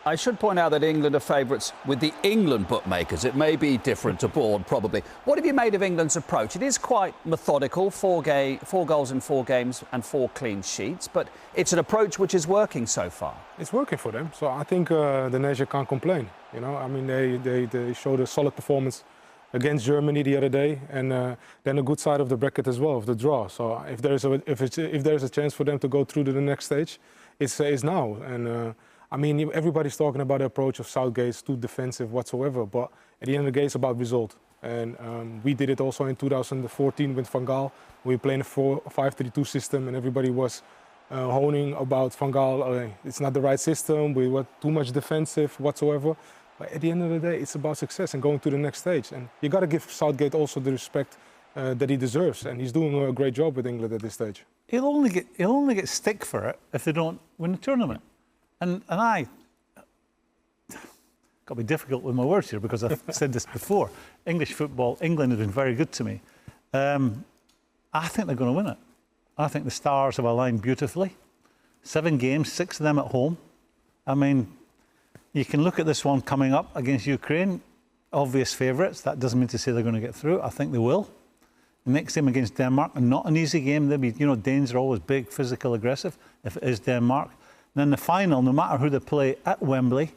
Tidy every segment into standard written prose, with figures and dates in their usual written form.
I should point out that England are favourites with the England bookmakers. It may be different abroad, probably. What have you made of England's approach? It is quite methodical, four goals in 4 games and 4 clean sheets, but it's an approach which is working so far. It's working for them, so I think the nation can't complain. You know, I mean, they showed a solid performance against Germany the other day, and then a good side of the bracket as well, of the draw. So if there's a chance for them to go through to the next stage, it's now. And I mean, everybody's talking about the approach of Southgate, it's too defensive whatsoever, but at the end of the day, it's about result. And we did it also in 2014 with Van Gaal. We were playing a 5-3-2 system, and everybody was honing about Van Gaal. It's not the right system, we were too much defensive whatsoever. But at the end of the day, it's about success and going to the next stage. And you got to give Southgate also the respect that he deserves, and he's doing a great job with England at this stage. He'll only get stick for it if they don't win the tournament. And I got to be difficult with my words here because I've said this before. English football, England has been very good to me. I think they're going to win it. I think the stars have aligned beautifully. 7 games, 6 of them at home. I mean, you can look at this one coming up against Ukraine, obvious favourites. That doesn't mean to say they're going to get through. I think they will. The next game against Denmark, not an easy game. They'll be, you know, Danes are always big, physical, aggressive. If it is Denmark. And then the final, no matter who they play at Wembley,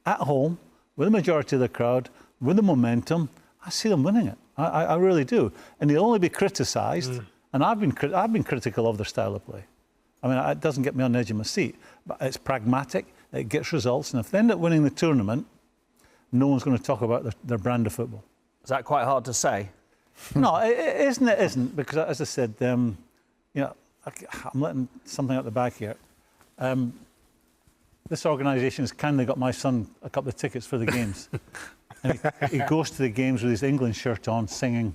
at home, with the majority of the crowd, with the momentum, I see them winning it. I really do. And they'll only be criticised. And I've been critical of their style of play. I mean, it doesn't get me on the edge of my seat, but it's pragmatic. It gets results, and if they end up winning the tournament, no one's going to talk about their brand of football. Is that quite hard to say? No, it isn't, because as I said, you know, I'm letting something out the back here. This organisation has kindly got my son a couple of tickets for the games. And he goes to the games with his England shirt on, singing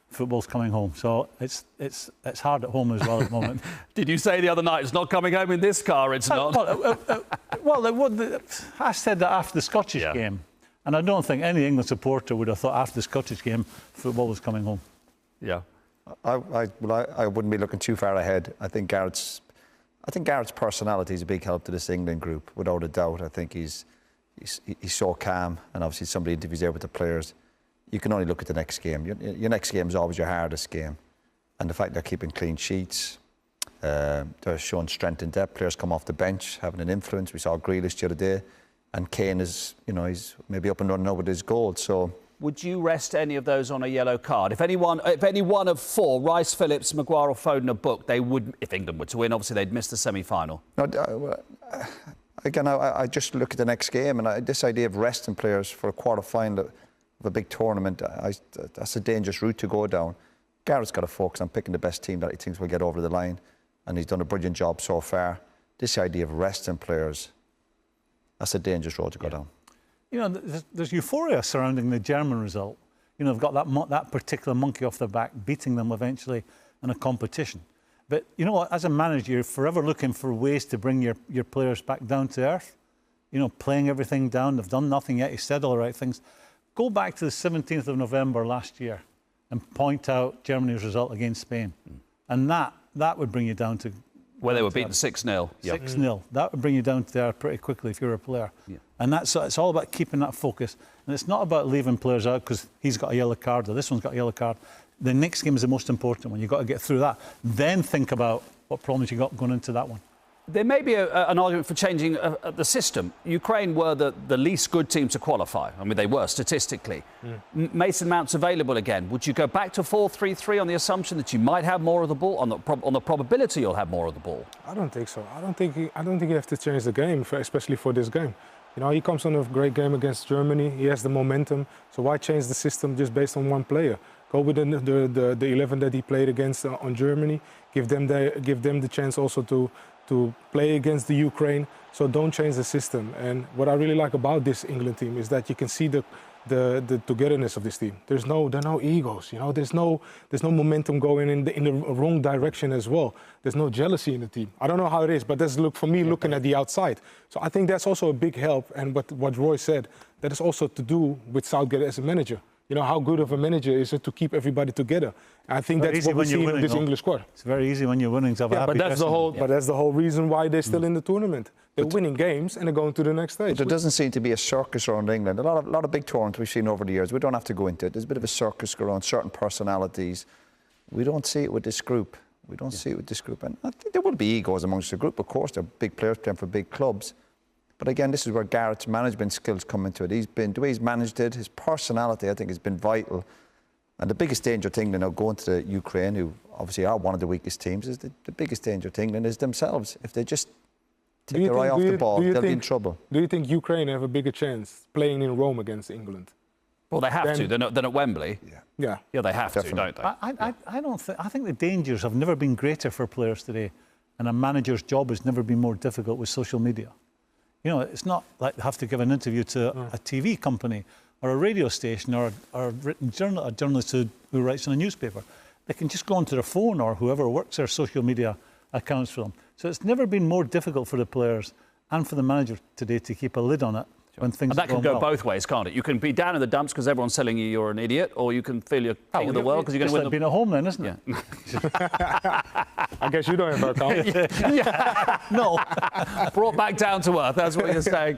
"Football's Coming Home." So it's hard at home as well at the moment. Did you say the other night it's not coming home in this car? It's not. I said that after the Scottish game, and I don't think any England supporter would have thought after the Scottish game football was coming home. Yeah, I wouldn't be looking too far ahead. I think Garrett's personality is a big help to this England group, without a doubt. I think he's so calm, and obviously somebody interviews there with the players. You can only look at the next game. Your next game is always your hardest game. And the fact they're keeping clean sheets, they're showing strength in depth. Players come off the bench, having an influence. We saw Grealish the other day. And Kane is, you know, he's maybe up and running now with his goal. So, would you rest any of those on a yellow card? If any one of 4, Rice, Phillips, Maguire or Foden, are booked, they would, if England were to win, obviously they'd miss the semi-final. No, again, I just look at the next game, and this idea of resting players for a quarter-final of a big tournament, that's a dangerous route to go down. Garrett's got to focus on picking the best team that he thinks will get over the line, and he's done a brilliant job so far. This idea of resting players, that's a dangerous road to go down. You know, there's euphoria surrounding the German result. You know, they've got that particular monkey off their back, beating them eventually in a competition. But you know what, as a manager, you're forever looking for ways to bring your players back down to earth. You know, playing everything down. They've done nothing yet. He said all the right things. Go back to the 17th of November last year and point out Germany's result against Spain. And that would bring you down to... Where they were beaten 6-0. 6-0. That would bring you down to there pretty quickly if you're a player. Yeah. And it's all about keeping that focus. And it's not about leaving players out because he's got a yellow card or this one's got a yellow card. The next game is the most important one. You've got to get through that. Then think about what problems you've got going into that one. There may be an argument for changing the system. Ukraine were the least good team to qualify. I mean, they were statistically. Mason Mount's available again. Would you go back to 4-3-3 on the assumption that you might have more of the ball, on the probability you'll have more of the ball? I don't think so. I don't think you have to change the game, especially for this game. You know, he comes on a great game against Germany. He has the momentum. So why change the system just based on one player? Go with the 11 that he played against on Germany. Give them the chance also to play against the Ukraine. So don't change the system. And what I really like about this England team is that you can see the togetherness of this team. There are no egos. You know, there's no momentum going in the wrong direction as well. There's no jealousy in the team. I don't know how it is, but that's for me looking at the outside. So I think that's also a big help. And what Roy said, that is also to do with Southgate as a manager. You know, how good of a manager is it to keep everybody together? I think that's what we see in this English squad. It's very easy when you're winning to have a happy but that's the whole reason why they're still in the tournament. They're winning games and they're going to the next stage. There doesn't seem to be a circus around England. A lot of big tournaments we've seen over the years. We don't have to go into it. There's a bit of a circus around certain personalities. We don't see it with this group. We don't see it with this group. And I think there will be egos amongst the group. Of course, they're big players playing for big clubs. But again, this is where Garrett's management skills come into it. The way he's managed it, his personality, I think, has been vital. And the biggest danger to England now going to Ukraine, who obviously are one of the weakest teams, is the biggest danger to England is themselves. If they just take their eye off the ball, they'll be in trouble. Do you think Ukraine have a bigger chance playing in Rome against England? Well, they have to. They're not at Wembley. Yeah, they have to, don't they? I think the dangers have never been greater for players today, and a manager's job has never been more difficult with social media. You know, it's not like they have to give an interview to a TV company or a radio station or a journalist who writes in a newspaper. They can just go onto their phone or whoever works their social media accounts for them. So it's never been more difficult for the players and for the manager today to keep a lid on it when things and that can go well. both ways, can't it? You can be down in the dumps because everyone's telling you you're an idiot, or you can feel you're king of the world because you're going to win. It's like being at home then, isn't it? I guess you don't have an account. No. Brought back down to earth, that's what you're saying.